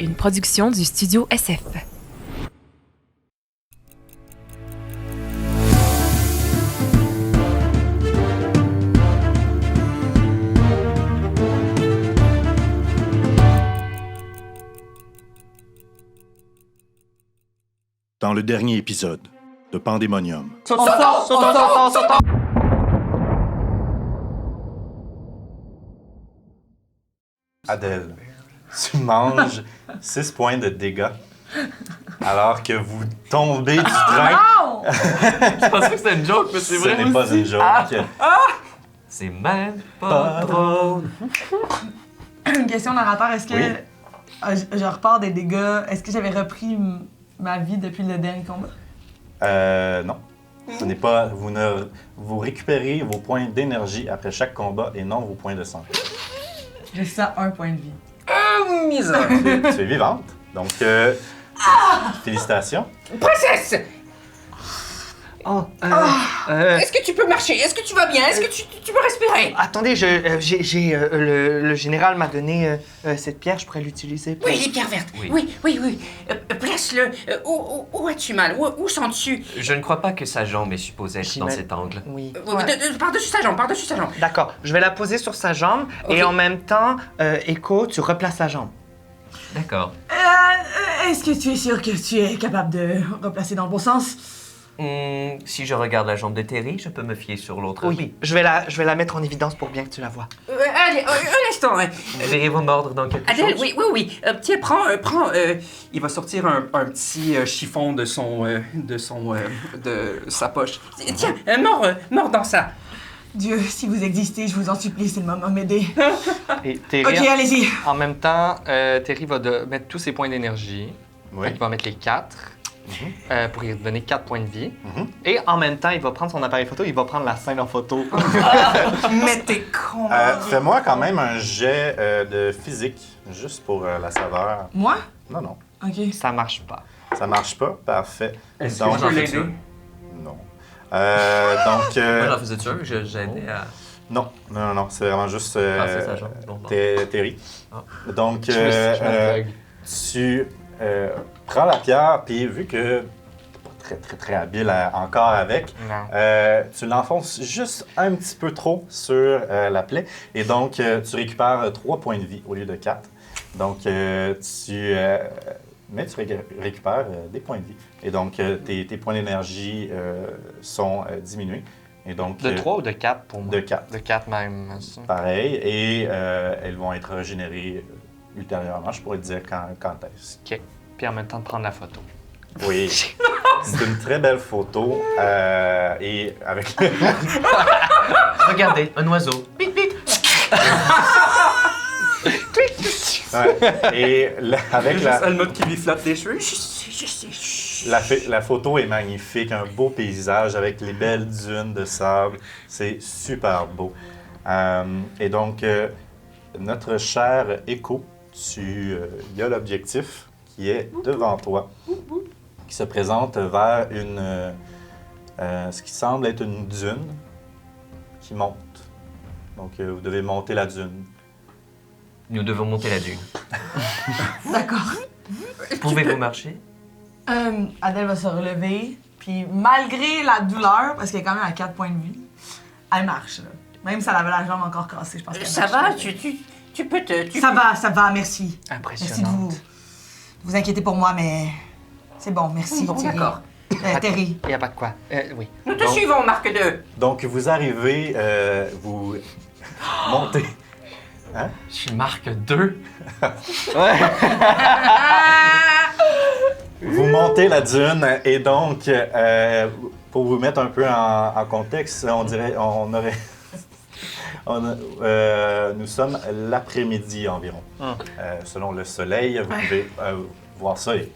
une production du Studio SF. Dans le dernier épisode de Pandémonium. Saute. Adèle, tu manges 6 points de dégâts alors que vous tombez du train. Je pensais que c'était une joke, mais c'est vrai. Ce n'est pas une joke. C'est même pas drôle. Une question narrateur, est-ce que Oui. je repars des dégâts? Est-ce que j'avais repris ma vie depuis le dernier combat? Non. Ce n'est pas. Vous récupérez vos points d'énergie après chaque combat et non vos points de santé. J'ai ça 1 point de vie. Misère. Tu es vivante. Donc, félicitations. Princesse! Oh, Est-ce que tu peux marcher? Est-ce que tu vas bien? Est-ce que tu peux respirer? attendez, le général m'a donné cette pierre, je pourrais l'utiliser pour... Oui, les pierres vertes. Oui. Oui. Place-le. Où as-tu mal? Où sens-tu? Je ne crois pas que sa jambe est supposée être dans J'imagine- cet angle. Oui. Par-dessus sa jambe, D'accord, je vais la poser sur sa jambe et Ok. en même temps, Echo, tu replaces la jambe. D'accord. Est-ce que tu es sûr que tu es capable de replacer dans le bon sens? Si je regarde la jambe de Terry, je peux me fier sur l'autre. Oui, je vais la mettre en évidence pour bien que tu la vois. Allez, un instant. Vous verrez vos mordre dans quelque Adèle, chose. oui. Tiens, prends. Il va sortir un petit chiffon de sa poche. Tiens, mords dans ça. Dieu, si vous existez, je vous en supplie, c'est le moment de m'aider. Et Terry, Ok, allez-y. en même temps, Terry va mettre tous ses points d'énergie. Oui. Il va mettre les 4 pour lui donner 4 points de vie. Mhm. Et en même temps, il va prendre son appareil photo, il va prendre la scène en photo. Mais t'es con. Fais-moi quand même un jet de physique, juste pour la saveur. Moi? Non. Ok. Ça marche pas. Ça marche pas? Parfait. Est-ce Donc, que je peux l'aider? Non. Donc, Moi, j'en faisais sûr, j'aidais à... non, c'est vraiment juste c'est sa jambe. Bon. Terry. Ah. Donc, Je me tu prends la pierre, puis vu que t'es pas très habile encore avec, Non. tu l'enfonces juste un petit peu trop sur la plaie, et donc tu récupères 3 points de vie au lieu de 4. Donc, mais tu récupères des points de vie. Et donc, tes points d'énergie sont diminués. Et donc, De 3 ou de 4 pour moi? de 4. De 4 même. Pareil. Et elles vont être régénérées ultérieurement. Je pourrais te dire quand est-ce. OK. Puis en même temps de prendre la photo. Oui. C'est une très belle photo. Et avec... Regardez, un oiseau. Pit, pit. Ouais. Et avec la... Almond qui lui flatte les cheveux. Je sais. La photo est magnifique, un beau paysage avec les belles dunes de sable. C'est super beau. Et donc, notre cher Echo, il y a l'objectif qui est devant toi, qui se présente vers ce qui semble être une dune qui monte. Donc, vous devez monter la dune. Nous devons monter la dune. D'accord. Pouvez-vous marcher? Adèle va se relever, puis malgré la douleur, parce qu'elle est quand même à 4 points de vie, elle marche, là. Même si elle avait la jambe encore cassée, je pense qu'elle Ça marche, va? là. Tu peux te... Ça va, merci. Merci de vous inquiéter pour moi, mais c'est bon, merci. Bon, Thierry. d'accord. Terry. Il n'y a pas de quoi. Oui. Nous te suivons, Marc 2. Donc, vous arrivez, vous montez. Hein? Je suis Marc 2. Vous montez la dune et donc, pour vous mettre un peu en contexte, nous sommes l'après-midi environ. Selon le soleil, vous pouvez voir ça et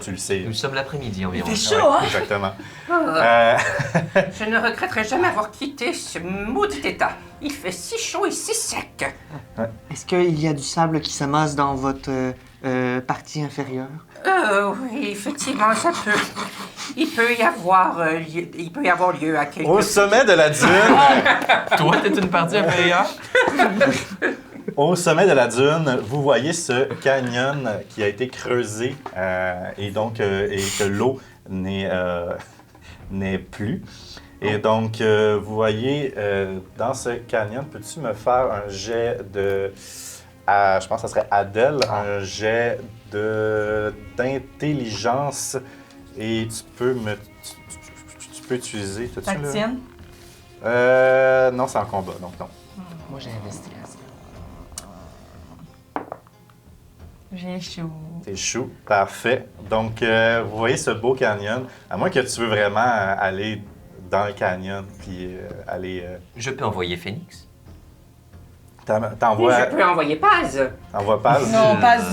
tu le sais. Nous sommes l'après-midi environ. Il fait chaud, Ouais, hein? exactement. Je ne regretterai jamais avoir quitté ce maudit état. Il fait si chaud et si sec. Est-ce qu'il y a du sable qui s'amasse dans votre partie inférieure? Oui, effectivement, ça peut. Il peut y avoir lieu à quelques... Au sommet de la dune, Toi, t'es une partie inférieure? Au sommet de la dune, vous voyez ce canyon qui a été creusé et que l'eau n'est plus. Et donc, vous voyez dans ce canyon, peux-tu me faire un jet de... je pense que ça serait Adèle, un jet d'intelligence et tu peux utiliser... Tactienne. Non, c'est en combat, donc non. Moi, j'ai investigation. J'ai chaud. T'es chou, parfait. Donc, vous voyez ce beau canyon. À moins que tu veux vraiment aller dans le canyon, puis aller... Je peux envoyer Phoenix. T'envoies Je peux envoyer Paz. Paz. Non, Paz,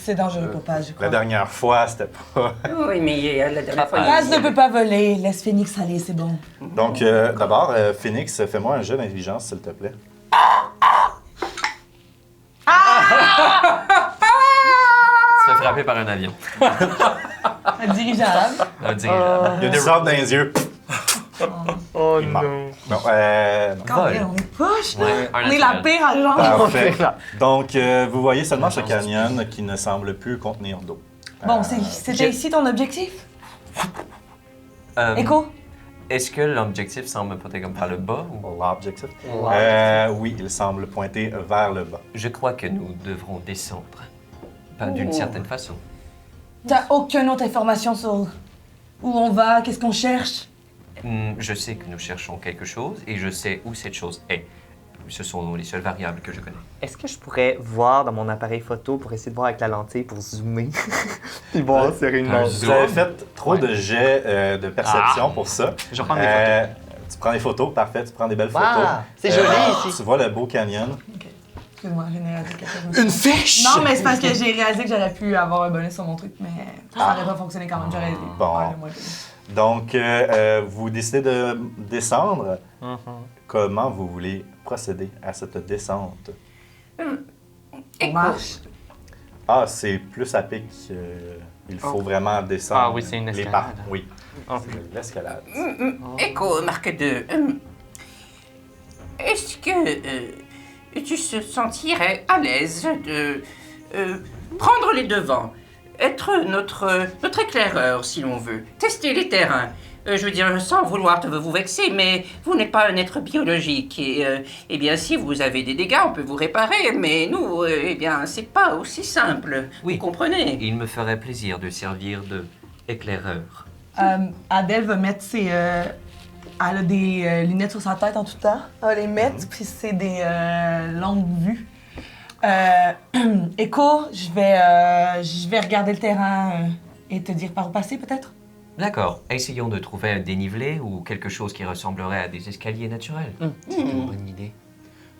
c'est dangereux pour Paz, je crois. La dernière fois, c'était pas... Oui, mais la dernière fois... Paz ne peut pas voler. Laisse Phoenix aller, c'est bon. Donc, d'abord, Phoenix, fais-moi un jeu d'intelligence, s'il te plaît. Tu te fais frapper par un avion. Un dirigeable. Un dirigeable. Il y a des sables dans les yeux. Oh Il meurt. non. Non, Quand Vol. on est poche, là. Ouais, un On est la naturel. pire agence. parfait. Donc, vous voyez seulement ce canyon qui ne semble plus contenir d'eau. Bon, c'était j'ai- ici ton objectif? Euh, Écho? Est-ce que l'objectif semble pointer comme par le bas ou... L'objectif? Oui, il semble pointer vers le bas. Je crois que nous devrons descendre. Pas d'une certaine façon. T'as aucune autre information sur où on va, qu'est-ce qu'on cherche? Je sais que nous cherchons quelque chose et je sais où cette chose est. Ce sont les seules variables que je connais. Est-ce que je pourrais voir dans mon appareil photo pour essayer de voir avec la lentille pour zoomer? Puis voir s'il y aurait une un autre. Vous avez fait trop de jets de perception pour ça. Je vais prendre des photos. Tu prends des photos, parfait, tu prends des belles photos. Ah, c'est joli ici. Tu vois le beau canyon. Excuse-moi, j'ai réalisé quelque chose. Une fiche! Non, mais c'est parce que j'ai réalisé que j'aurais pu avoir un bonus sur mon truc, mais ça n'aurait pas fonctionné quand même. J'aurais aidé. Bon. Ouais, moi, Donc, vous décidez de descendre. Mhm. Comment vous voulez procéder à cette descente? on marche. Ah, c'est plus à pic. Il faut vraiment descendre. Ah oui, c'est une les escalade. parcs. Oui, Ah. c'est l'escalade. Écho, marque 2. Est-ce que tu se sentirais à l'aise de prendre les devants, être notre éclaireur, si l'on veut, tester les terrains? Je veux dire, sans vouloir vous vexer, mais vous n'êtes pas un être biologique. Et, eh bien, si vous avez des dégâts, on peut vous réparer. Mais nous, eh bien, c'est pas aussi simple. Oui. Vous comprenez? Il me ferait plaisir de servir de éclaireur. Adèle va mettre ses. Elle a des lunettes sur sa tête en tout temps. Elle va les mettre, puis c'est des longues vues. Écho, je vais regarder le terrain et te dire par où passer, peut-être? D'accord. Essayons de trouver un dénivelé ou quelque chose qui ressemblerait à des escaliers naturels. C'est une bonne idée.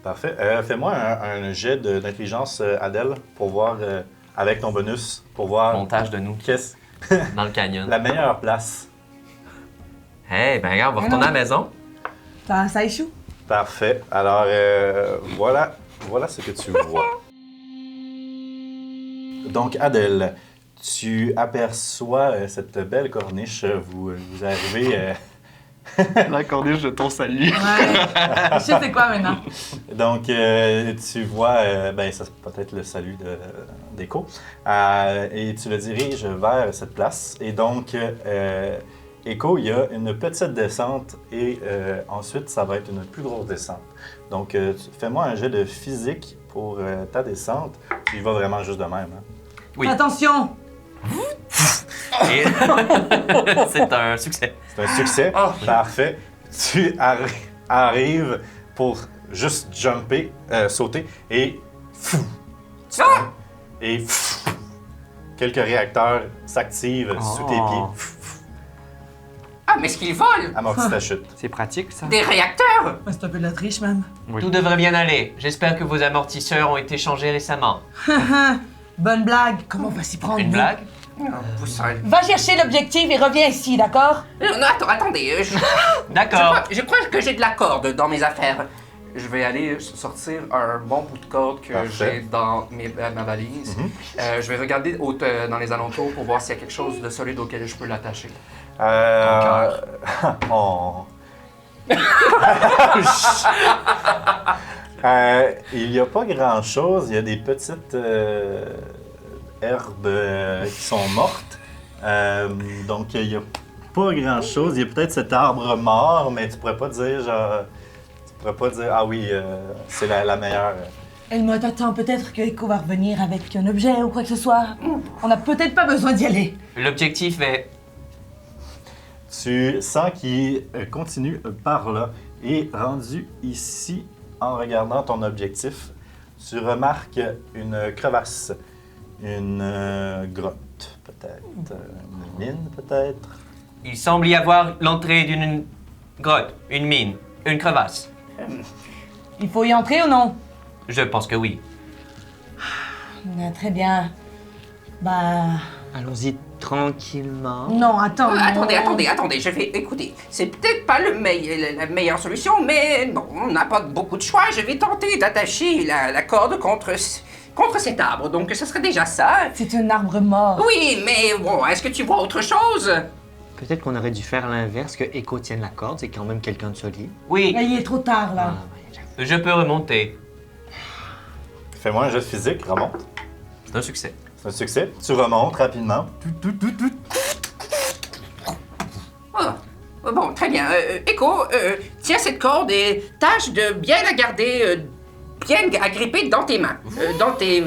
Parfait. Fais-moi un jet d'intelligence, Adèle, pour voir, avec ton bonus, pour voir Montage de nous qu'est-ce dans le canyon. la meilleure place. Eh ben regarde, on va Mais retourner à non. la maison. Ça échoue. Parfait. Alors, voilà ce que tu vois. Donc, Adèle, tu aperçois cette belle corniche. Vous arrivez... La corniche de ton salut. Ouais. Je sais c'est quoi maintenant. Donc, tu vois, ça c'est peut-être le salut d'Echo. Et tu le diriges vers cette place. Et donc, Echo, il y a une petite descente et ensuite, ça va être une plus grosse descente. Donc, fais-moi un jet de physique pour ta descente. Tu y vas vraiment juste de même. Hein? Oui. Attention! Et c'est un succès. C'est un succès. Parfait. Tu arrives pour juste jumper, sauter et quelques réacteurs s'activent sous tes pieds. Ah, mais est-ce qu'ils volent? Amortis ta chute. C'est pratique, ça? Des réacteurs? Ouais, c'est un peu de la triche, même. Oui. Tout devrait bien aller. J'espère que vos amortisseurs ont été changés récemment. Bonne blague. Comment on va s'y prendre? Une nous? blague? Vous serez... Va chercher l'objectif et reviens ici, d'accord? Non, attendez, D'accord. je crois que j'ai de la corde dans mes affaires. Je vais aller sortir un bon bout de corde que Parfait. j'ai dans ma valise. Je vais regarder dans les alentours pour voir s'il y a quelque chose de solide auquel je peux l'attacher. Oh. Il n'y a pas grand-chose. Il y a des petites herbes qui sont mortes. Donc, il n'y a pas grand-chose. Il y a peut-être cet arbre mort, mais tu pourrais pas dire, genre... Tu pourrais pas dire, ah oui, c'est la meilleure. Elmo, t'attends peut-être que Echo va revenir avec un objet ou quoi que ce soit. On n'a peut-être pas besoin d'y aller. L'objectif est... Tu sens qu'il continue par là. Et rendu ici, en regardant ton objectif, tu remarques une crevasse, une grotte, peut-être, une mine, peut-être. Il semble y avoir l'entrée d'une grotte, une mine, une crevasse. Il faut y entrer ou non? Je pense que oui. Très bien. Bah... Allons-y tranquillement. Non, attends. Attendez, je vais... Écoutez, c'est peut-être pas la meilleure solution, mais bon, on n'a pas beaucoup de choix. Je vais tenter d'attacher la corde contre cet arbre, donc ce serait déjà ça. C'est un arbre mort. Oui, mais bon, est-ce que tu vois autre chose? Peut-être qu'on aurait dû faire l'inverse, que Echo tienne la corde, c'est quand même quelqu'un de solide. Oui, Là, il est trop tard, là. ouais, j'avoue. je peux remonter. Fais-moi un jeu de physique, remonte. C'est un succès. C'est un succès. Tu remontes rapidement. Bon, très bien. Echo, tiens cette corde et tâche de bien la garder bien agrippée dans tes mains. Dans tes...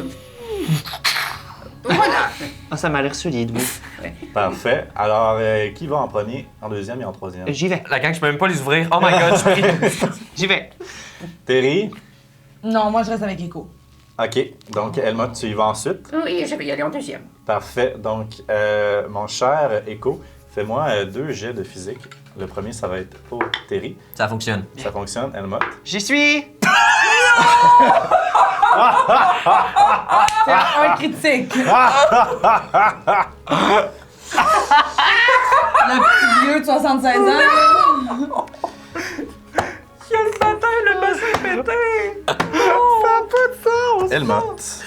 Voilà. Ah, ça m'a l'air solide, oui. Parfait. Alors, qui va en premier, en deuxième et en troisième? J'y vais. La gang, je peux même pas les ouvrir. Oh my god, je prie. J'y vais. Terry? Non, moi, je reste avec Echo. OK. Donc, Elma, tu y vas ensuite. Oui, je vais y aller en deuxième. Parfait. Donc, mon cher Echo, fais-moi 2 jets de physique. Le premier, ça va être pour Terry. Ça fonctionne. Ça fonctionne, Elma. J'y suis! C'est un critique. Le petit vieux de 76 ans. Elmotte.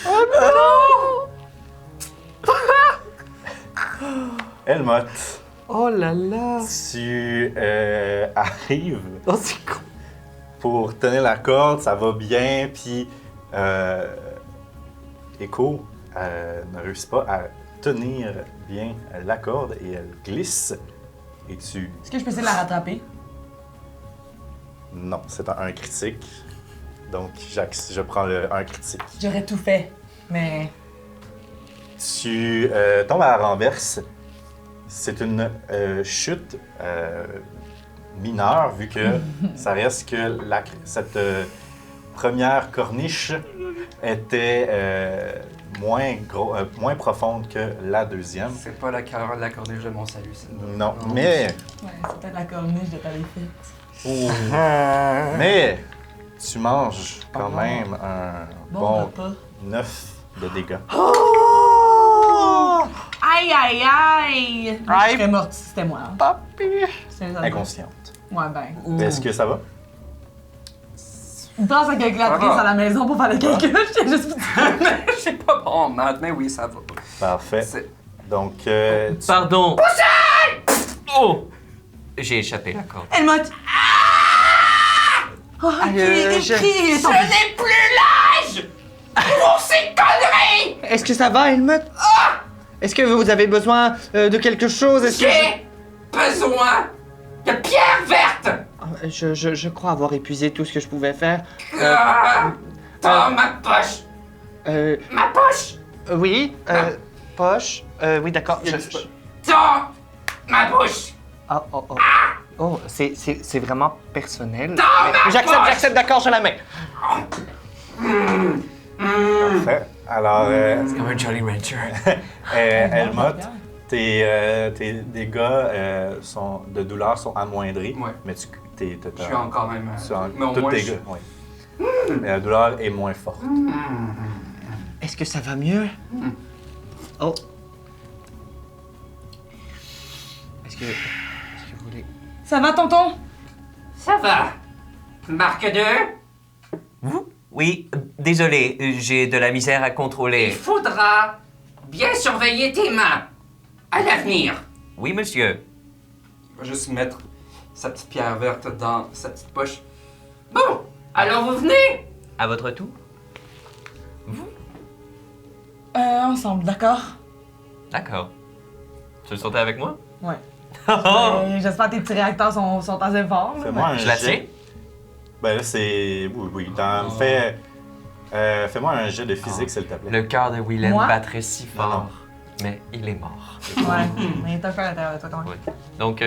Elmotte, Oh là là! tu arrives Oh, c'est con. pour tenir la corde, ça va bien, puis Echo ne réussit pas à tenir bien la corde et elle glisse. Et tu... Est-ce que je peux essayer de la rattraper? Non, c'est un critique. Donc, je prends le 1 critique. J'aurais tout fait, mais... Tu tombes à la renverse. C'est une chute mineure, vu que ça reste que cette première corniche était moins profonde que la deuxième. C'est pas la corniche de mon salut, ça. Non, mais... Ouais, c'est peut-être la corniche de ta défaite. Mais tu manges quand même un bon repas. 9 de dégâts. Aïe, aïe, aïe! Moi, je serais morte si c'était moi. Hein. Papi! C'est ça. Inconsciente. Ouais, ben. Est-ce que ça va? Dans sa calculatrice Ça va. à la maison pour faire le calcul, je tiens juste pour dire. Je suis pas bon en maths, mais oui, ça va. Parfait. C'est- Donc, Pardon. Oh! J'ai échappé la corde. Elle m'a dit. Oh, il est je- pris, il est tombé. Je n'ai plus l'âge pour ces conneries! Est-ce que ça va, Helmut? Est-ce que vous avez besoin de quelque chose? Est-ce que J'ai besoin de pierres vertes! je crois avoir épuisé tout ce que je pouvais faire. Dans ma poche! Ma poche! Oui, poche. Oui, d'accord. Dans ma bouche! Oh, oh, oh. Oh, c'est vraiment personnel. Dans ma poche! J'accepte, d'accord, je la mets. parfait. Alors, Comme un Jolly Rancher. Elmotte, tes dégâts de douleur sont amoindris, Ouais. mais tu Je suis encore même. Mais au tous moins, tes je- dégâts, oui. Mais la douleur est moins forte. Est-ce que ça va mieux? Oh. Est-ce que vous voulez... Ça va, tonton? Ça va. Marque 2. Oui, désolé, j'ai de la misère à Il contrôler. faudra bien surveiller tes mains à l'avenir. Oui, monsieur. Il va juste mettre sa petite pierre verte dans sa petite poche. Bon, alors vous venez? À votre tour. Ensemble, d'accord? D'accord. Tu veux sauter avec moi? Ouais. Oh! J'espère que tes petits réacteurs sont assez forts. là, Fais-moi un Je la jet. tiens? Ben là, c'est. Oui. Fais-moi un jet de physique, s'il te plaît. Le cœur de Willem Moi? battrait si Non, non. fort. Mais il est mort. Ouais, mais t'as fait à l'intérieur de toi quand même. Ouais. Donc,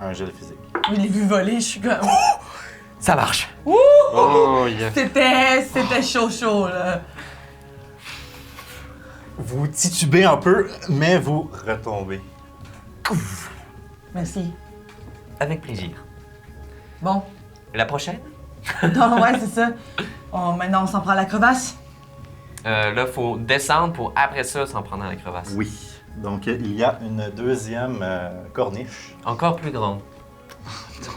Un jet de physique. Je l'ai vu voler, je suis comme. ça marche. Oh, yeah. C'était chaud, là. Vous titubez un peu, mais vous retombez. Merci. Avec plaisir. Bon. La prochaine? Non, ouais, c'est ça. Maintenant, on s'en prend à la crevasse. Là, faut descendre pour après ça s'en prendre à la crevasse. Oui. Donc, il y a une deuxième corniche. Encore plus grande.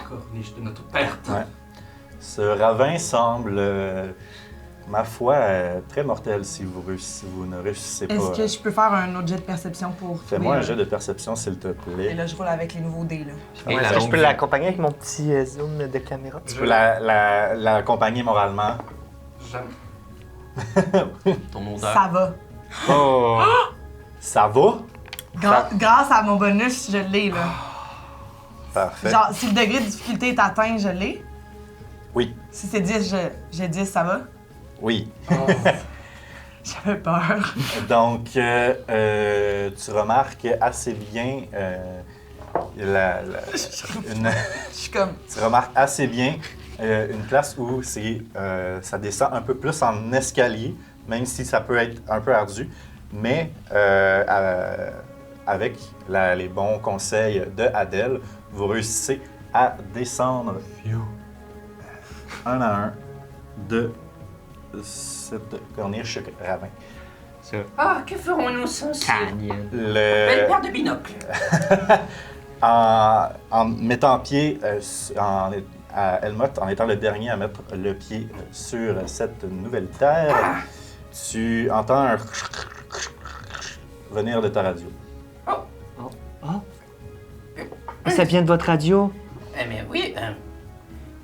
Corniche de notre perte. Ouais. Ce ravin semble, ma foi, très mortel si vous ne réussissez pas. Est-ce que je peux faire un autre jet de perception pour. Fais-moi un trouver, jet de perception, s'il te Et plaît. là, je roule avec les nouveaux dés, là. Et la Est-ce que je longue peux vue. l'accompagner avec mon petit zoom de caméra? Tu peux l'accompagner moralement. J'aime. Ton odeur. Ça va. Oh! Ça va? Grâce à mon bonus, je l'ai, là. Parfait. Genre, si le degré de difficulté est atteint, je l'ai. Oui. Si c'est 10, j'ai 10, ça va. Oui. J'avais peur. Donc, tu remarques assez bien une... Je suis comme. Tu remarques assez bien une place où ça descend un peu plus en escalier, même si ça peut être un peu ardu, mais avec les bons conseils de Adèle, vous réussissez à descendre un à un de cette corniche ravin. Ah, que ferons-nous sans ça? Canyon. Belle paire de binocles. En mettant pied à Elmoth, en étant le dernier à mettre le pied sur cette nouvelle terre, tu entends un venir de ta radio. Ça vient de votre radio? Eh bien oui,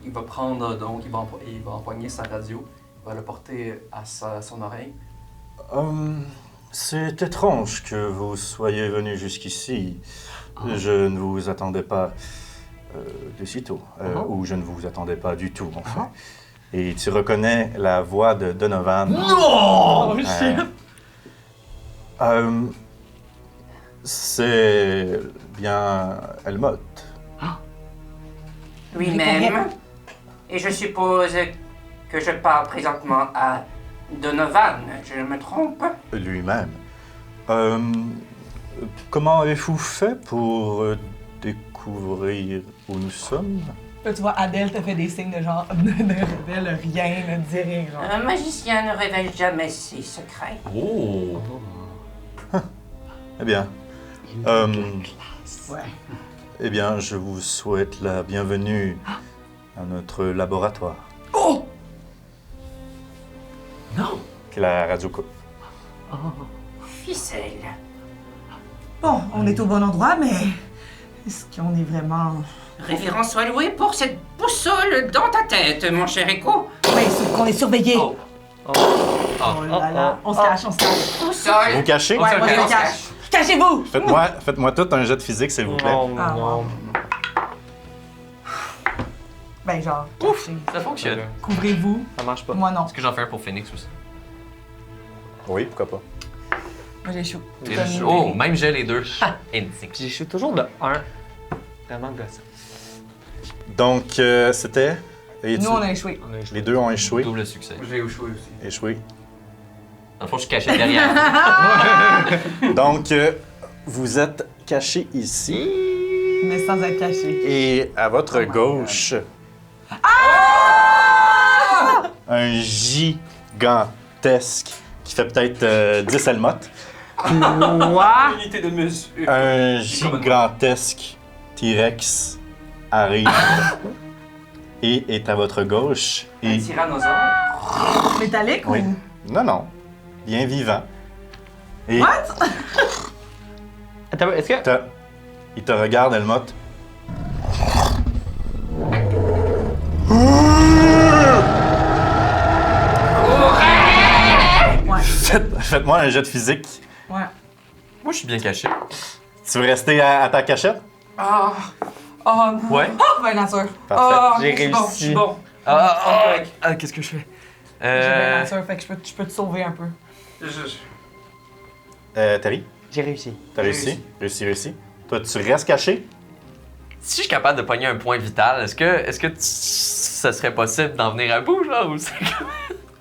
Il va prendre, donc, il va empoigner sa radio, il va le porter à son oreille. C'est étrange que vous soyez venu jusqu'ici. Je ne vous attendais pas de sitôt, ou je ne vous attendais pas du tout, en fait. Et tu reconnais la voix de Donovan. Oh, shit! C'est bien Elmoth. lui-même. Et je suppose que je parle présentement à Donovan, je me trompe? Lui-même. Comment avez-vous fait pour découvrir où nous sommes? Là, tu vois, Adèle te fait des signes de genre, ne révèle rien, ne dis rien, genre. Un magicien ne révèle jamais ses secrets. Oh! Eh bien, Ouais. eh bien, je vous souhaite la bienvenue à notre laboratoire. Oh! Non! Que la radio coupe. Ficelle. Bon, on est au bon endroit, mais est-ce qu'on est vraiment... Révérence soit louée pour cette boussole dans ta tête, mon cher Echo. Ouais, sauf qu'on est surveillé. Oh. Oh là là, on se cache, on se cache. Boussole. Vous cachez? Ouais, moi je on me se cache. Cachez-vous! Faites-moi tout un jet de physique, s'il vous plaît. Ah, wow. Ben genre, cachez. Ça fonctionne. Couvrez-vous. Ça marche pas. Moi non. Est-ce que j'en fais un pour Phoenix aussi? Oui, pourquoi pas. Moi j'ai chaud. Les deux- Oh, même j'ai les deux. Puis j'échoue toujours de 1. Vraiment gossant. Donc, c'était... Nous on a échoué. On a échoué. Les deux ont échoué. Double succès. J'ai échoué aussi. Échoué. Dans le fond, je suis caché derrière. Donc, vous êtes caché ici. Mais sans être caché. Et à votre gauche, un gigantesque qui fait peut-être 10 Elmoth. Unité de mesure. Un gigantesque T-Rex arrive et est à votre gauche. Un Et tyrannosaure. Métallique oui. ou... Non, bien vivant. Et Attends, est-ce que. il te regarde, Elmoth. Faites-moi un jet de physique. Ouais. Moi, je suis bien caché. Tu veux rester à ta cachette? Ah! Oh non! Ouais. Ben nature. Parfait. Ah, J'ai je suis bon, réussi. je suis bon. Qu'est-ce que je fais? J'ai ben nature, fait que je peux te sauver un peu. Terry, J'ai réussi. t'as réussi? Réussi. Toi, tu restes caché? Si je suis capable de pogner un point vital, est-ce que ça serait possible d'en venir à bout, genre, ou c'est comme...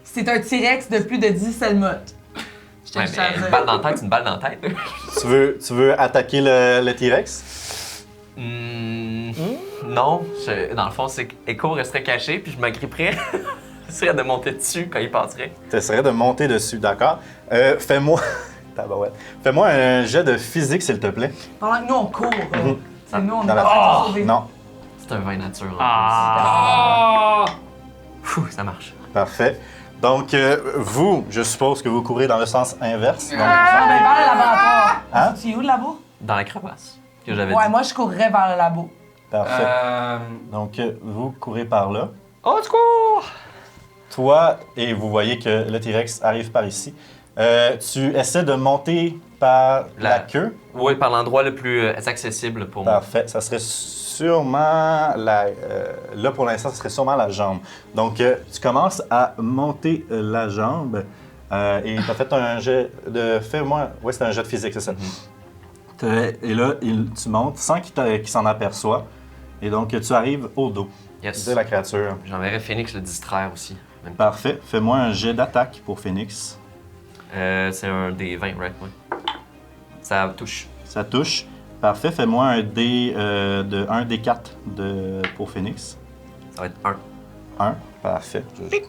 C'est un T-Rex de plus de 10 selmotes. Je tiens Ouais, juste à mais le une dire. balle dans la tête, c'est une balle dans la tête. Tu veux attaquer le T-Rex? Non, dans le fond, c'est qu'Echo resterait caché, puis je m'agripperais. J'essaierais de monter dessus quand il passerait. T'essaierais de monter dessus, d'accord? Fais-moi... Tabarouette. Fais-moi un jet de physique, s'il te plaît. Pendant que nous, on court. C'est nous, on est Dans la- pas en train de se sauver. Non. C'est un vin nature. en Ah! plus. Pfff, ça marche. Parfait. Donc, vous, je suppose que vous courez dans le sens inverse. Donc, Ah, ben vers le laboratoire. Hein? Tu es où le labo? Dans la crevasse que j'avais Ouais, dit. moi je courrais vers le labo. parfait. Donc, vous courez par là. Au secours! Toi, et vous voyez que le T-Rex arrive par ici. Tu essaies de monter par la queue. Oui, par l'endroit le plus accessible pour moi. Parfait. Ça serait sûrement la... là, pour l'instant, ce serait sûrement la jambe. Donc, tu commences à monter la jambe. Et tu as fait un jet de... Fais-moi... Oui, c'est un jet de physique, c'est ça. Et là, tu montes sans qu'il s'en aperçoit. Et donc, tu arrives au dos Yes. de la créature. J'enverrai Phoenix le distraire aussi. Même. Parfait. Fais-moi un jet d'attaque pour Phoenix. C'est un des 20, right? Ouais. Ça touche. Ça touche. Parfait. Fais-moi un dé de 1 D4 pour Phoenix. Ça va être 1. 1. Parfait. Je vais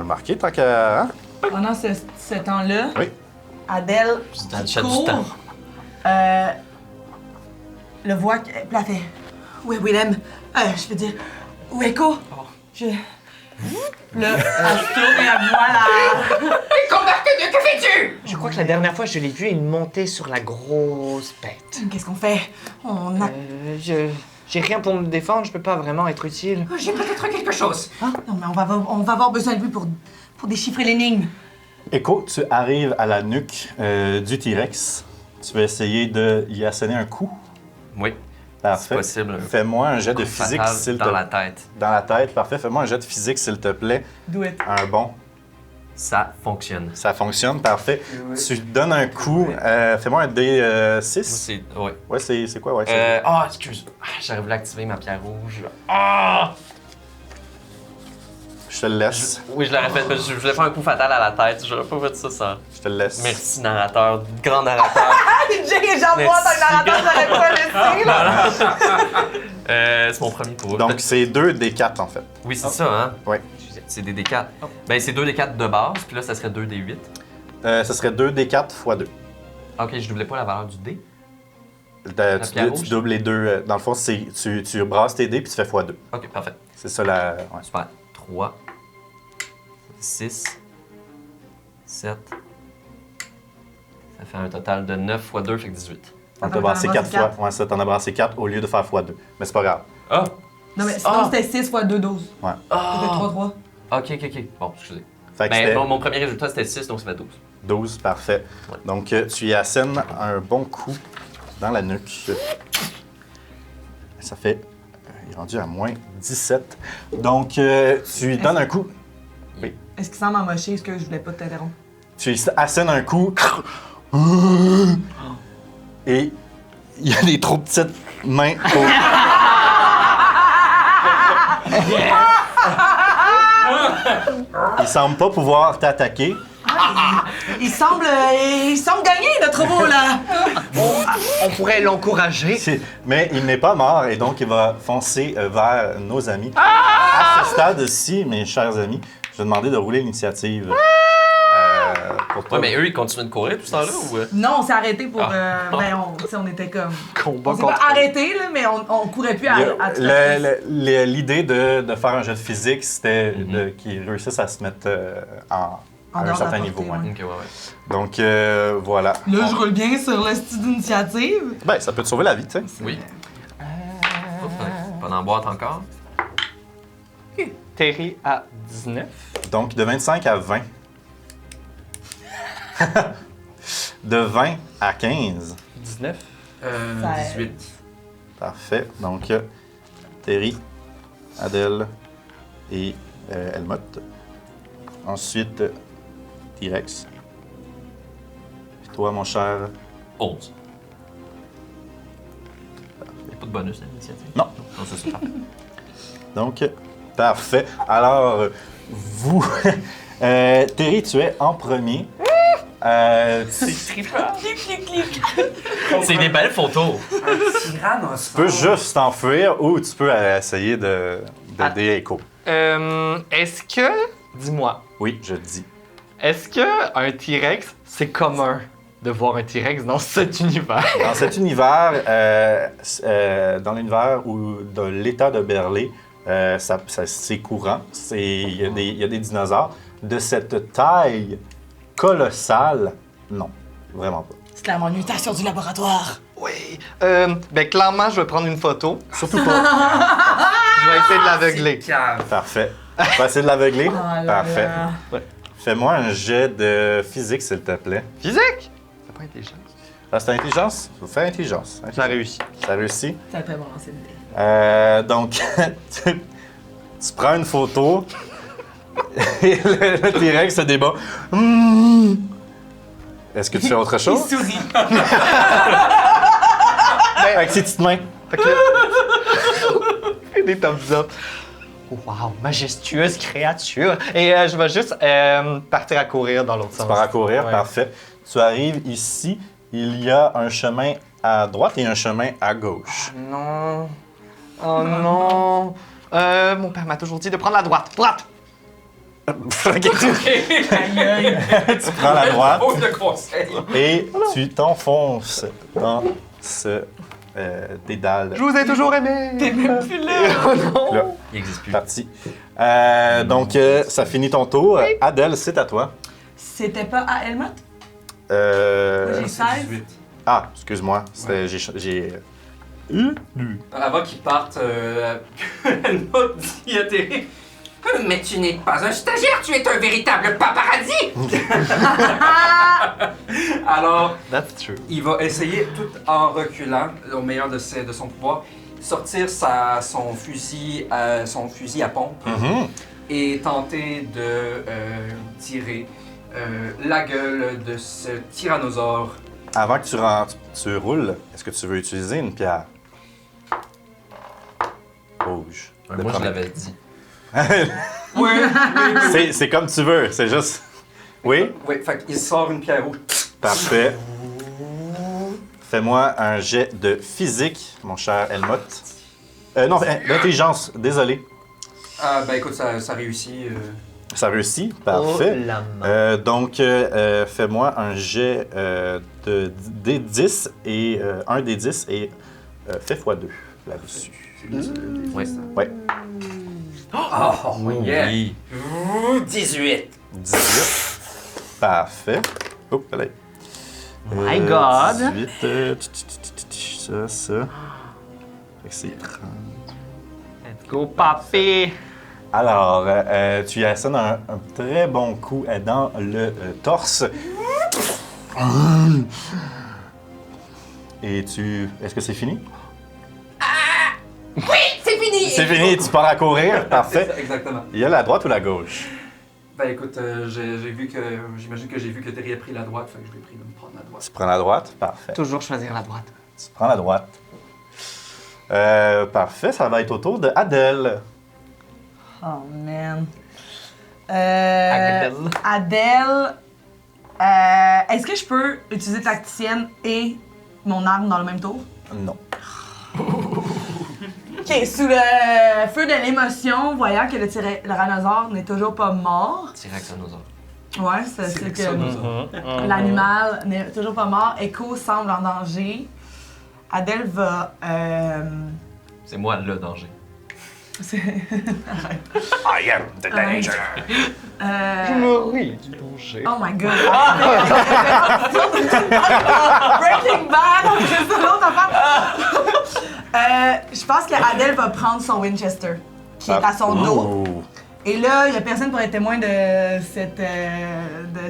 le marquer tant qu'à... hein? Pendant ce temps-là, Oui. Adèle Dans le qui chat du temps. court, le voit... Puis elle fait... Où est Willem? Je veux dire... Où est Echo? Je... Là, elle se tourne et elle voit la... Combattant, que fais-tu? Je crois que la dernière fois, je l'ai vu, il montait sur la grosse bête. Qu'est-ce qu'on fait? On a... J'ai rien pour me défendre, je peux pas vraiment être utile. J'ai peut-être quelque chose. Non, mais on va avoir besoin de lui pour déchiffrer l'énigme. Echo, tu arrives à la nuque du T-Rex. Tu vas essayer de y asséner un coup. Oui, c'est Parfait. possible. Fais-moi un jet de Coup physique, fatal s'il te dans plaît. la tête. Dans la tête, parfait. Fais-moi un jet de physique, s'il te plaît. Do it. Un bon. Ça fonctionne. Ça fonctionne, parfait. Tu donnes un coup. Fais-moi un D6. Moi, c'est... Ouais. Ouais, c'est quoi? Ouais, c'est... Excuse. J'aurais voulu activer ma pierre rouge. Je te le laisse. Oui, je l'aurais fait, mais je voulais faire un coup fatal à la tête. J'aurais pas fait ça sans... Je te le laisse. Merci, narrateur. Grand narrateur. Jay, j'envoie Merci. un narrateur, j'aurais pas laissé, là. C'est mon premier tour. Donc, c'est 2 D4, en fait. Oui, c'est ça, hein? Oui. C'est des D4. Ben, c'est 2 D4 de base, puis là, ça serait 2 D8. Ce serait 2 D4 x 2. Ok, je doublais pas la valeur du D. Tu pierre rouge? doubles les deux. Dans le fond, tu brasses tes dés puis tu fais x2. Ok, parfait. C'est ça la. Ouais. Super. 3, 6, 7. Ça fait un total de 9 x 2, fait que 18. On Attends, t'a brassé t'en as 4 brassé fois. quatre. Ouais, ça, t'en as brassé 4 au lieu de faire x2. Mais c'est pas grave. Ah! Non, mais sinon, c'était 6 x 2, 12. Ouais. C'était 3, 3. Ok, ok. Bon, excusez. Fait que Ben, c'était mon premier résultat, c'était 6, donc ça fait 12. 12, parfait. Ouais. Donc, tu y assènes un bon coup dans la nuque. Ça fait. Il est rendu à moins 17. Donc, tu lui donnes un coup. Est-ce qu'il semble amoché? Est-ce que je voulais pas t'interrompre? Tu lui assènes un coup. Et il y a des trop petites mains pour. Il semble pas pouvoir t'attaquer. Il semble gagner, notre robot, là! On pourrait l'encourager. Mais il n'est pas mort et donc il va foncer vers nos amis. À ce stade-ci, mes chers amis, je vais demander de rouler l'initiative. Pour toi. Ouais, mais eux, ils continuent de courir tout ce temps-là ou. Non, on s'est arrêté pour. Ah. Ben, on était comme. Combat On s'est pas arrêté, là, mais on courait plus à toute vitesse. L'idée de faire un jeu de physique, c'était qu'ils réussissent à se mettre à un dehors de la certain portée, niveau. Ouais. ouais. Ok, ouais. Donc, voilà. Là, je roule bien sur le style d'initiative. Ben, ça peut te sauver la vie, tu sais. Oui. Pas dans la boîte encore. Terry à 19. Donc, de 25 à 20. De 20 à 15. 19. 18. Parfait. Donc, Terry, Adèle et Helmut. Ensuite, T-Rex. Puis toi, mon cher. 11. Il n'y a pas de bonus à l'initiative? Non. Non, c'est ça. Donc, parfait. Alors, vous. Terry, tu es en premier. Clic, clic, clic. C'est des belles photos. Un tyrannosaure. Tu peux juste t'enfuir ou tu peux essayer d'aider Echo. Est-ce que, dis-moi, Oui, je dis. est-ce que un T-Rex, c'est commun de voir un T-Rex dans cet univers? Dans cet univers, dans l'univers ou de l'État de Berley, c'est courant. Il y a des dinosaures. De cette taille colossale, non, vraiment pas. C'est la mutation du laboratoire. Oui. Ben clairement, je vais prendre une photo. Surtout pas. Je vais essayer de l'aveugler. Parfait. Tu vas essayer de l'aveugler? Oh là Parfait. là. Fais-moi un jet de physique, s'il te plaît. Physique? C'est pas intelligent. Ah, c'est intelligence? Fais intelligence. Ça réussit. Ça réussit. Ça fait bon lancer de dés. Donc, tu prends une photo et le T-Rex se débat. Est-ce que tu fais autre Il chose? sourit. Avec ses petites mains. Fait que fais des thumbs up. Wow, majestueuse créature. Et je vais juste partir à courir dans l'autre Tu sens. pars à courir, Ouais. parfait. Tu arrives ici, il y a un chemin à droite et un chemin à gauche. Non. Oh non. Mon père m'a toujours dit de prendre la droite. Droite! Ok, Aïe, aïe. tu prends la droite Pose de conseil. et tu t'enfonces dans ce dédale. Je vous ai toujours aimé! T'es même plus là. Oh non! Là, Il n'existe plus. parti. Donc, ça finit ton tour. Adèle, c'est à toi. C'était pas à Helmut? Euh, J'ai C'est 16. 18. Ah, excuse-moi. J'ai. Avant qu'ils partent, elle m'a dit à Terry. Mais tu n'es pas un stagiaire, tu es un véritable paparazzi! Alors, That's true. il va essayer, tout en reculant, au meilleur de son pouvoir, sortir son fusil à pompe Mhm. et tenter de tirer la gueule de ce tyrannosaure. Avant que tu rentres, tu roules, est-ce que tu veux utiliser une pierre? Rouge. Ouais, De moi, je premier. l'avais dit. Oui, C'est comme tu veux, c'est juste. Oui? oui, fait qu'il sort une pierre rouge. Parfait. Fais-moi un jet de physique, mon cher Helmut. Non, d'intelligence, désolé. Ah, ben écoute, ça réussit. Ça réussit, parfait. Oh la main. Donc, fais-moi un jet de D10 et un D10 et fais x2 là-dessus. Ouais. Ouais, Oh, yeah! Oui. 18. 18. Parfait. Oh, allez. My God. 18, ça. Fait que c'est 30. Let's go, papé! Alors, tu y assènes un très bon coup dans le torse. Et tu... Est-ce que c'est fini? Oui, c'est fini! C'est fini, tu pars à courir. C'est Parfait. ça, exactement. Il y a la droite ou la gauche? Ben écoute, j'imagine que j'ai vu que Terry a pris la droite, fait que je l'ai pris de me prendre la droite. Tu prends la droite? Parfait. Toujours choisir la droite. Tu prends la droite. Parfait, ça va être au tour de Adèle. Oh man. Adèle. Adèle. Est-ce que je peux utiliser tacticienne et mon arme dans le même tour? Non. Ok, sous le feu de l'émotion, voyant que le tyrannosaure n'est toujours pas mort. Tyrannosaure. Ouais, c'est que Tyrannosaure. l'animal n'est toujours pas mort. Echo semble en danger. Adèle va. C'est moi le danger. c'est- I am the danger. Je me ris du danger. Oh my god! Breaking Bad! C'est ça l'autre affaire! Je pense qu'Adèle va prendre son Winchester, qui est à son dos. Ouh. Et là, il n'y a personne pour être témoin de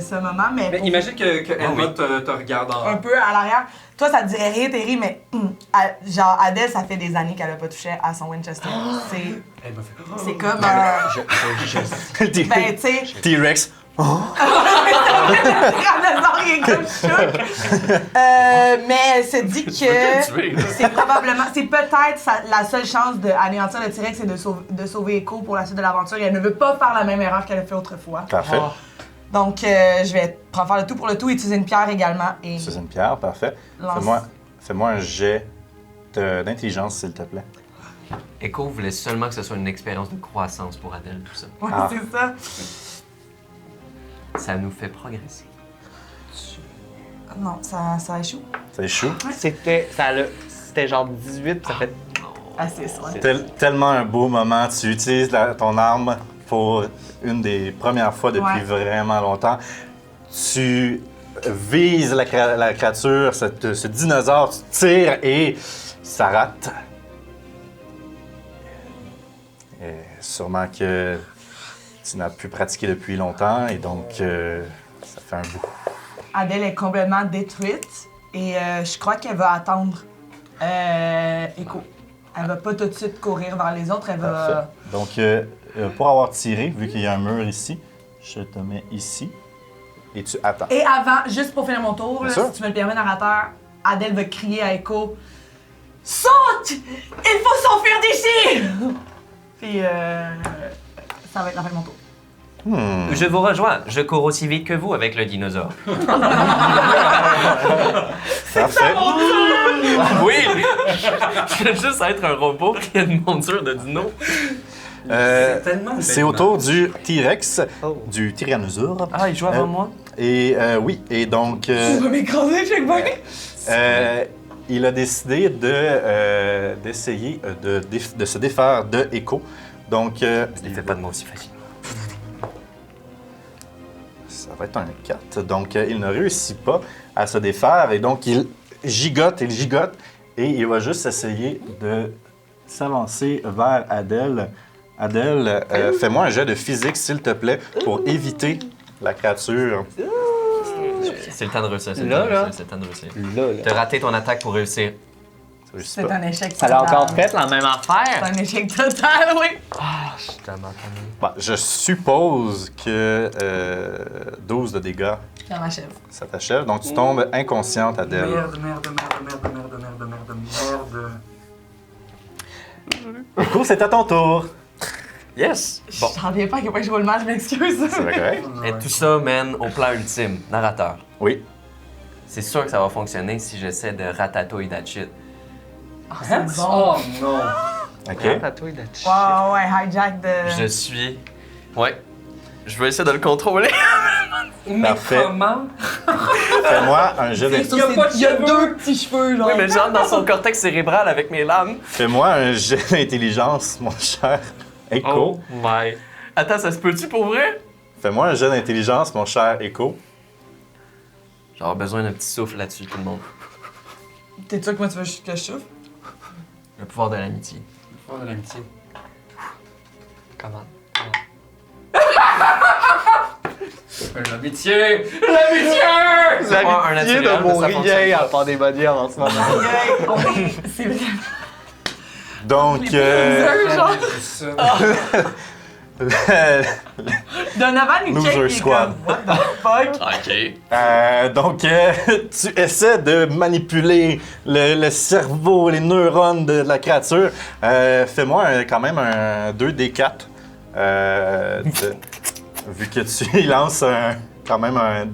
ce moment, mais Mais imagine que Emma te regarde un en. peu à l'arrière. Toi, ça te dirait rien, Terry, mais genre, Adèle, ça fait des années qu'elle a pas touché à son Winchester. Elle m'a fait. C'est comme. Ben, tu sais. T-Rex. Rien comme choc. Mais elle se dit que c'est probablement, c'est peut-être la seule chance d'anéantir le T-Rex, c'est de sauver Echo pour la suite de l'aventure. Et elle ne veut pas faire la même erreur qu'elle a fait autrefois. Parfait. Donc, je vais faire le tout pour le tout, utiliser une pierre également et C'est une pierre, parfait. Fais-moi un jet d'intelligence, s'il te plaît. Echo voulait seulement que ce soit une expérience de croissance pour Adèle, tout ça. Ouais, Ah. c'est ça. Ça nous fait progresser. Non, ça échoue. Ça échoue. C'était genre 18, puis ça fait... À 6, ouais. Tellement un beau moment. Tu utilises ton arme pour une des premières fois depuis vraiment longtemps. Tu vises la créature, ce dinosaure, tu tires et ça rate. Et sûrement que tu n'as plus pratiqué depuis longtemps et donc ça fait un bout. Adèle est complètement détruite et je crois qu'elle va attendre Echo. Elle va pas tout de suite courir vers les autres, elle va... Parfait. Donc, pour avoir tiré, vu qu'il y a un mur ici, je te mets ici et tu attends. Et avant, juste pour finir mon tour, Bien là, sûr. si tu me le permets, narrateur, Adèle va crier à Echo « Saute! Il faut s'enfuir d'ici! » Puis ça va être la fin de mon tour. Je vous rejoins. Je cours aussi vite que vous avec le dinosaure. Parfait. Oui! Je veux juste être un robot qui a une monture de dino. Tellement. C'est au tour du T-Rex, du Tyrannosaure. Ah, il joue avant moi? Et oui, et donc, Tu vas m'écraser, check bien! il a décidé d'essayer de se défaire de Echo. Donc, Ne fais pas de moi aussi facile. ça va être un 4. Donc, il ne réussit pas à se défaire et donc il gigote et il va juste essayer de s'avancer vers Adèle. Adèle, fais-moi un jet de physique, s'il te plaît, pour éviter la créature. C'est le temps de réussir. C'est le Là, temps de réussir. Là. T'as raté ton attaque pour réussir. Ça réussit C'est pas. un échec Ça total. l'a encore fait la même C'est affaire. un échec total, oui! Ah, je suis tellement tanné. Bon, je suppose que 12 de dégâts, Ça m'achève. ça t'achève. Donc, tu tombes inconsciente, Adèle. Merde. Cool, c'est à ton tour. Yes! Bon. J'en reviens pas à quel point je roule mal, je m'excuse. C'est vrai, correct? Et tout ça mène au plan ultime. Narrateur. Oui. C'est sûr que ça va fonctionner si j'essaie de ratatouille that shit. C'est bon. Oh non. OK. Ratatouille de shit. Ouais, hijack de... Je suis... Ouais. Je vais essayer de le contrôler. Mais Parfait. comment? Fais-moi un jet Il y a pas de Il y a cheveux. deux petits cheveux, genre. Oui, mais j'entre dans son cortex cérébral avec mes lames. Fais-moi un jet d'intelligence, mon cher Echo. Oh my... Attends, ça se peut-tu pour vrai? Fais-moi un jet d'intelligence, mon cher Echo. J'aurais besoin d'un petit souffle là-dessus, tout le monde. T'es sûr que moi tu veux que je souffle? Le pouvoir de l'amitié. Oh, de l'amitié. Comment? L'amitié! L'amitié! Avoir un L'amitié naturel, de mon ça fonctionne rien pas. à part des body en ce moment. C'est vrai. Donc, Genre, Ça. Donovan nous check Loser et Squad. comme, what the fuck? OK. donc, tu essaies de manipuler le cerveau, les neurones de la créature. Fais-moi quand même un 2d4. Vu que tu lances quand même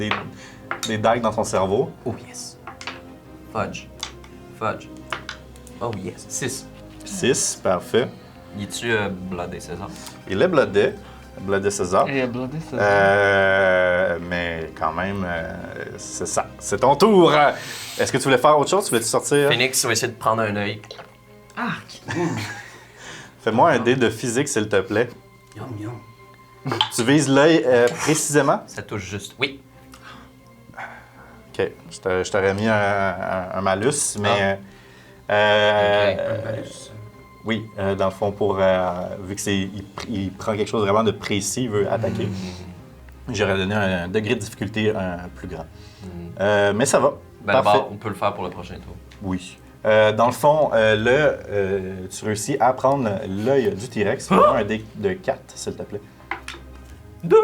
des dagues dans ton cerveau. Oh yes. Fudge. Fudge. Oh yes. 6. 6, parfait. Y es-tu blindé, César? Il est bloodé César. Il a blindé ça. Mais quand même, c'est ça. C'est ton tour. Est-ce que tu voulais faire autre chose? Tu voulais-tu sortir? Phoenix va essayer de prendre un œil. Arc. Fais-moi un dé de physique, s'il te plaît. Yum, yum. Tu vises l'œil précisément? Ça touche juste. Oui. OK. Je t'aurais mis un malus, mais... Un malus. Oui, dans le fond, vu que il prend quelque chose vraiment de précis, il veut attaquer. J'aurais donné un degré de difficulté plus grand. Mais ça va. Ben, Parfait. bon, on peut le faire pour le prochain tour. Oui. Dans le fond, tu réussis à prendre l'œil du T-Rex. Fais-moi un dé de 4, s'il te plaît. 2!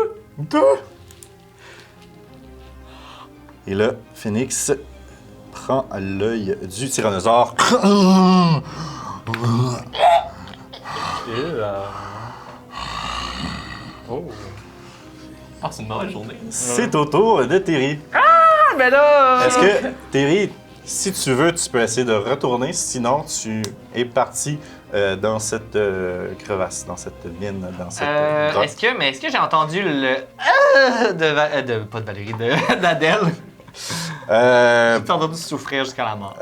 Et là, Phoenix prend l'œil du tyrannosaure. Oh! Ah, c'est une mauvaise journée. C'est au tour de Terry. Mais là! Est-ce que, Terry, si tu veux, tu peux essayer de retourner. Sinon, tu es parti dans cette crevasse, dans cette mine, dans cette grotte. Est-ce que j'ai entendu le pas de Valérie, d'Adèle? J'ai entendu souffrir jusqu'à la mort.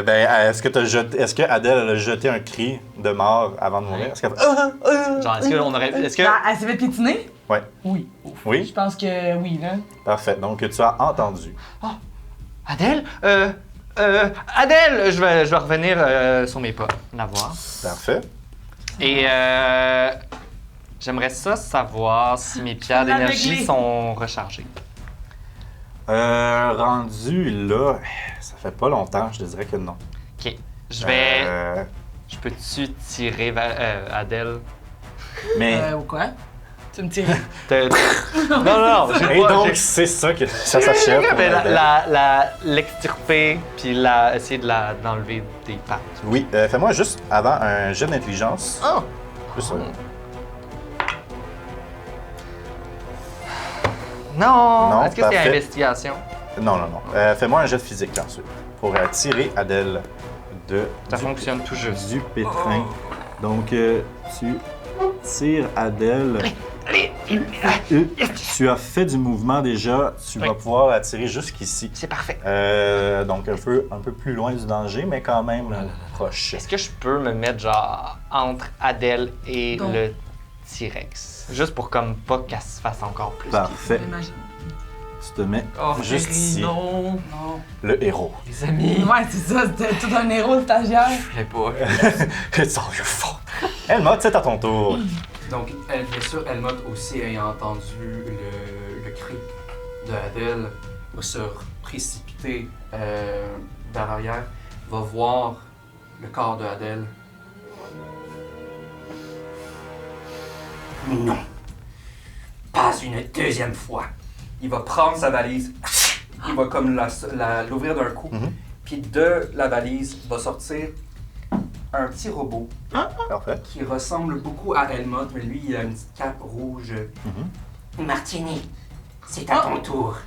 Est-ce que Adèle a jeté un cri de mort avant de mourir? Est-ce qu'elle fait, Genre, est-ce qu'on aurait. Est-ce que. Elle s'est fait piétiner? Ouais. Oui. Oui? Je pense que oui, là. Parfait. Donc, tu as entendu. Adèle? Adèle! Je vais revenir sur mes pas, la voir. Parfait. Et j'aimerais ça savoir si mes pierres d'énergie L'aveuglé. sont rechargées. Rendu là, ça fait pas longtemps, je te dirais que non. Ok. Je vais. Euh, Je peux-tu tirer Adèle? mais. Ou quoi? Tu me tires. Non, j'ai Et pas- donc, j'ai- c'est ça que ça s'achève. pour Mais Adèle. l'extirper, puis essayer d'enlever des pattes. Oui, fais-moi juste avant un jet d'intelligence. Oh! Juste, Non! Non, Est-ce que c'est parfait. investigation? non. Fais-moi un jet de physique ensuite. Pour tirer Adèle Ça fonctionne tout juste. du pétrin. Donc, tu tires Adèle. Tu as fait du mouvement déjà. Tu vas pouvoir la tirer jusqu'ici. C'est parfait. Donc, un peu plus loin du danger, mais quand même proche. Est-ce que je peux me mettre genre entre Adèle et Donc. le T-Rex? Juste pour comme pas qu'elle se fasse encore plus. Parfait. Imagine. Tu te mets juste ici. Non! Non. Le héros. Les amis! Ouais, c'est ça, c'était tout un héros stagiaire. Je voulais pas. It's all your fault. Elma, c'est à ton tour. Donc, bien sûr, Helmut aussi ayant entendu le cri de Adèle, va se précipiter vers l'arrière, va voir le corps de Adèle. Non! Pas une deuxième fois! Il va prendre sa valise, il va comme l'ouvrir d'un coup, Mhm. puis de la valise va sortir un petit robot Parfait. qui ressemble beaucoup à Helmut, mais lui, il a une petite cape rouge. Martini, c'est à ton tour.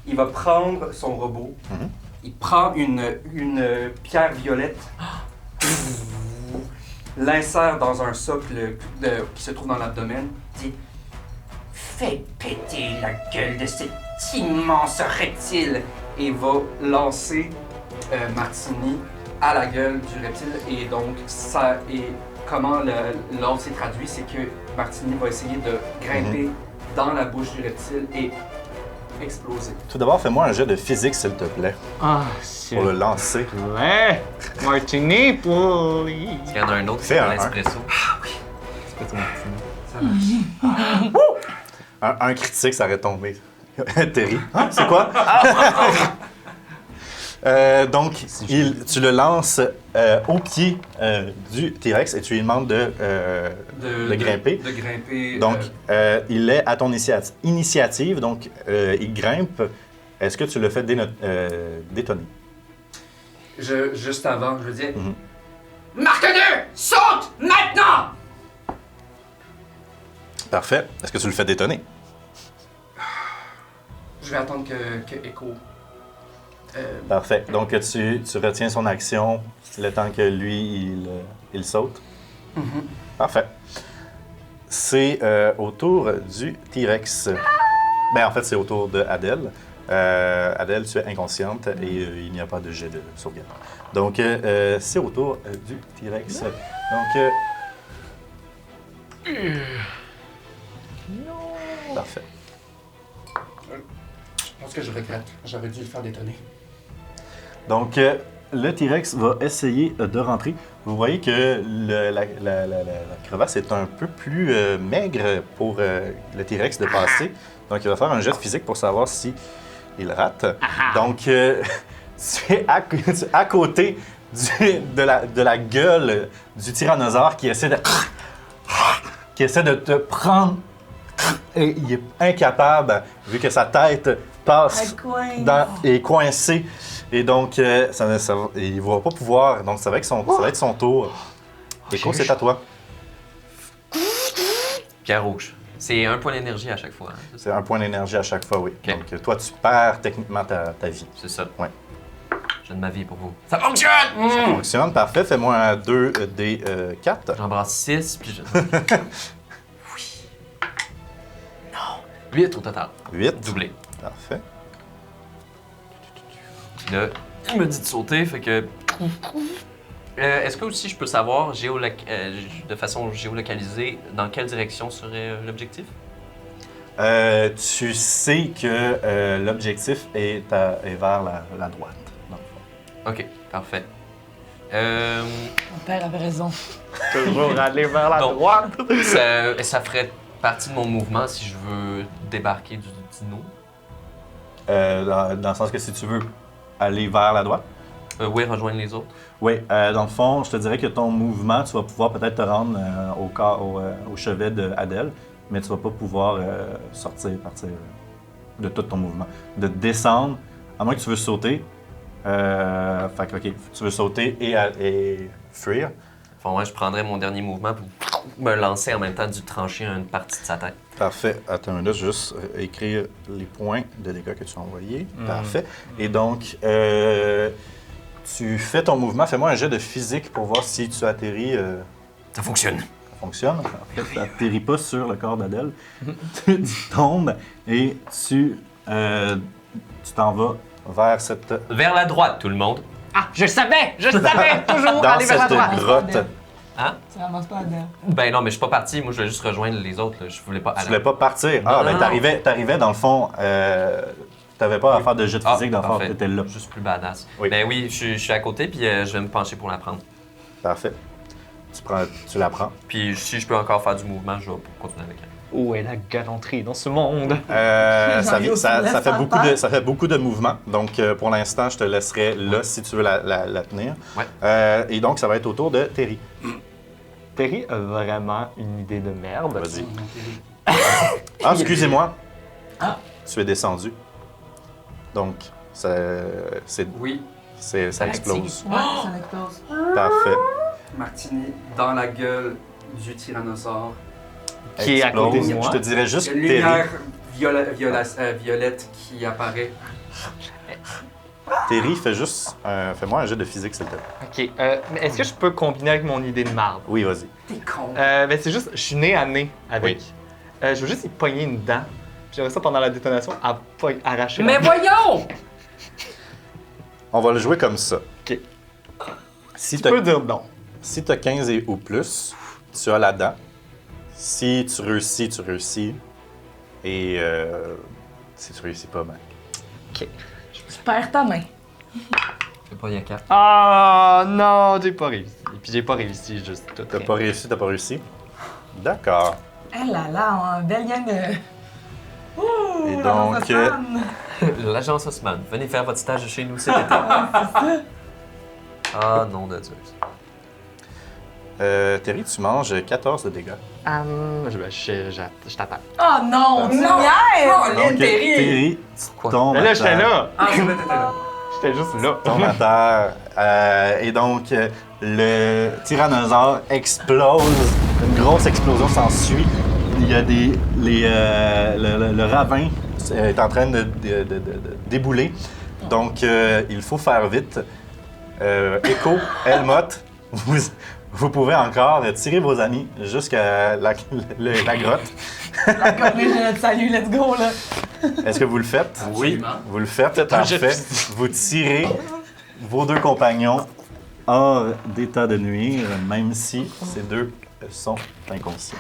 Il va prendre son robot, Mhm. il prend une pierre violette, l'insère dans un socle qui se trouve dans l'abdomen, dit « Fais péter la gueule de cet immense reptile » et va lancer Martini à la gueule du reptile. Et donc, ça est comment l'ordre s'est traduit, c'est que Martini va essayer de grimper dans la bouche du reptile et exploser. Tout d'abord, fais-moi un jet de physique, s'il te plaît, Ah, c'est pour le lancer. Ouais! Martini, pour... Il y en a un autre qui Fais fait un, l'espresso. Ça marche. Un critique, ça aurait tombé. Terry. Hein? C'est quoi? Donc, tu le lances au pied du T-Rex et tu lui demandes de grimper. De grimper. Donc, il est à ton initiative, donc il grimpe. Est-ce que tu le fais détonner? Juste avant, je veux dire. Mhm. Marque 2! Saute maintenant! Parfait. Est-ce que tu le fais détonner? Je vais attendre que Echo. Parfait. Donc, tu retiens son action le temps que lui, il saute. Parfait. C'est au tour du T-Rex. Ben, en fait, c'est au tour de Adèle. Adèle, tu es inconsciente et il n'y a pas de jet de sauvegarde. Donc, c'est au tour du T-Rex. Donc, parfait. Je pense que je regrette. J'aurais dû le faire détonner. Donc, le T-Rex va essayer de rentrer. Vous voyez que la crevasse est un peu plus maigre pour le T-Rex de passer. Donc, il va faire un jet physique pour savoir si il rate. Donc, c'est à côté de la gueule du tyrannosaure qui essaie de te prendre. Et il est incapable, vu que sa tête passe est coincée. Et donc, il ne va pas pouvoir. Donc, ça va être son tour. Écho, c'est à toi. Pierre rouge. C'est un point d'énergie à chaque fois. Hein, C'est un point d'énergie à chaque fois, oui. Ok. Donc, toi, tu perds techniquement ta vie. C'est ça. Ouais. Je donne ma vie pour vous. Ça fonctionne! Ça fonctionne, parfait. Fais-moi un 2 des 4. J'embrasse 6, puis je... Oui. Non. 8 au total. 8. Doublé. Parfait. Puis là, il me dit de sauter, fait que... Est-ce que aussi je peux savoir de façon géolocalisée dans quelle direction serait l'objectif? Tu sais que l'objectif est vers la droite. dans le fond. Ok, parfait. Mon père avait raison. Toujours aller vers la Donc, droite. ça ferait partie de mon mouvement si je veux débarquer du dino. Dans le sens que si tu veux aller vers la droite. Oui, rejoindre les autres. Oui, dans le fond, je te dirais que ton mouvement, tu vas pouvoir peut-être te rendre au chevet de Adèle, mais tu vas pas pouvoir partir de tout ton mouvement. De descendre, à moins que tu veux sauter. Fait que, OK, tu veux sauter et fuir. Enfin, moi, je prendrais mon dernier mouvement pour me lancer en même temps du trancher une partie de sa tête. Parfait. Attends une minute, juste écrire les points de dégâts que tu as envoyés. Parfait. Et donc, tu fais ton mouvement. Fais-moi un jet de physique pour voir si tu atterris. Ça fonctionne. Ça fonctionne. En fait, tu n'atterris pas sur le corps d'Adèle. Tu tombes et tu t'en vas vers cette, Vers la droite, tout le monde. Ah, je savais toujours dans aller vers la cette droite. grotte. Hein? Ça ramasse pas Adèle. Ben non, mais je suis pas parti. Moi, je voulais juste rejoindre les autres. Là. Je voulais pas Tu aller. voulais pas partir. Ah, Non, ben non. t'arrivais dans le fond. T'avais pas à faire de jet de physique dans le fond. parfait. T'étais là. Juste plus badass. Oui. Ben oui, je suis à côté, puis je vais me pencher pour la prendre. Parfait. Tu la prends. Puis si je peux encore faire du mouvement, je vais continuer avec elle. Où est la galanterie dans ce monde? Ça fait beaucoup de mouvements. Donc, pour l'instant, je te laisserai là si tu veux la tenir. Ouais. Et donc, ça va être au tour de Terry. Terry a vraiment une idée de merde. Vas-y. Ah, excusez-moi. Ah. Tu es descendu. Donc, ça Oui, explose. Ouais, ça explose. Parfait. Martini dans la gueule du tyrannosaure. Qui est à côté de Explose. moi. Je te dirais juste Une Terry. lumière violette qui apparaît. Terry, fais-moi un jet de physique, s'il te plaît. Ok, mais est-ce que je peux combiner avec mon idée de marde? Oui, vas-y. T'es con. Ben c'est juste, je suis nez à nez avec. Je veux juste y pogner une dent. Puis j'aimerais ça pendant la détonation, arracher Mais la voyons! On va le jouer comme ça. Ok. Si Tu tu peux dire non. Si tu as 15 ou plus, tu as la dent. Si tu réussis, tu réussis. Et si tu réussis pas, ben. Tu perds ta main. C'est pas Yaka. Ah non, j'ai pas réussi. Puis j'ai pas réussi, juste tout. T'as pas réussi? D'accord. Eh là là, belle gang de... Ouh, Et la donc, Rosasman. L'agence Haussmann, venez faire votre stage chez nous cet été. Ah non de Dieu. Terry, tu manges 14 de dégâts. Je t'attaque. Oh non, tu Non. niaises! Donc, Terry, tu tombes Mais à là, j'étais terre. là. Ah, c'est vrai, t'étais là. J'étais juste là. Tombe à terre. Et donc, le tyrannosaure explose. Une grosse explosion s'ensuit. Il y a le ravin est en train de débouler. Donc, il faut faire vite. Echo, Helmut, vous pouvez encore tirer vos amis jusqu'à la grotte. La cornée de notre salut, let's go là! Est-ce que vous le faites? Oui. Vous le faites, un jet de parfait. Vous tirez vos deux compagnons hors d'état de nuire, même si ces deux sont inconscients.